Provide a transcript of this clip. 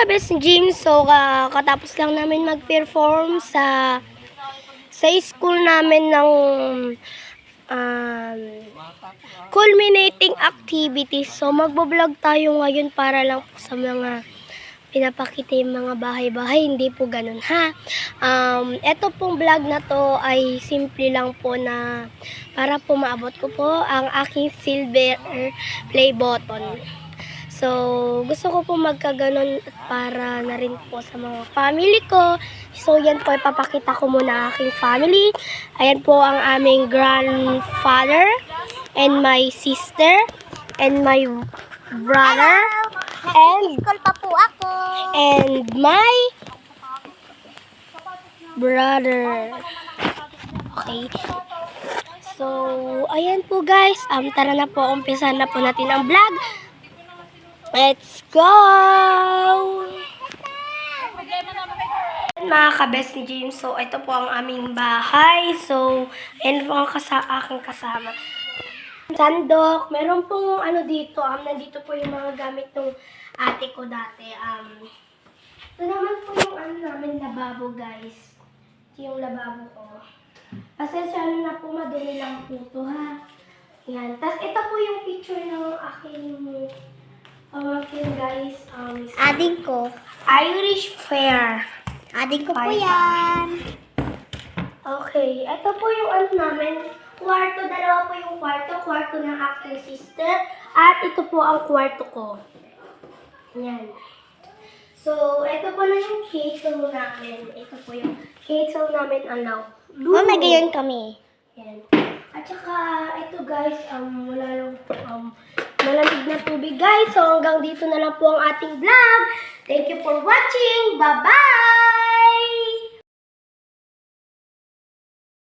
Best Gym, so katapos lang namin mag-perform sa school namin ng culminating activities. So magbo-vlog tayo ngayon para lang po sa mga pinapakita yung mga bahay-bahay, hindi po ganun ha. Ito pong vlog na to ay simple lang po na para po maabot ko po ang aking silver play button. So, gusto ko po magkaganon para na rin po sa mga family ko. So, yan po, ipapakita ko muna aking family. Ayan po ang aming grandfather and my sister and my brother. And School pa po ako. and my brother. Okay. So, ayan po guys. Tara na po, umpisan na po natin ang vlog. Let's go! Mga ka-best ni James, so ito po ang aming bahay. So, ayan po ang aking kasama. Sandok, meron pong ano dito, nandito po yung mga gamit ng ate ko dati. Ito naman po yung ano namin lababo guys. Ito yung lababo ko. Pasensya na po, madumi lang po ito ha. Yan. Tapos ito po yung picture ng aking pamangkin guys. Ading ko. Irish Fair. Ading ko po Bye. yan. Okay. Ito po yung ano namin. Kwarto. Dalawa po yung kwarto. Kwarto ng aking sister. At ito po ang kwarto ko. Yan. So, ito po na yung kettle namin. Ito po yung kettle namin. Oh, may gayon kami. Yan. At saka, ito guys, wala lang malamig na tubig guys. So, hanggang dito na lang po ang ating vlog. Thank you for watching. Bye-bye!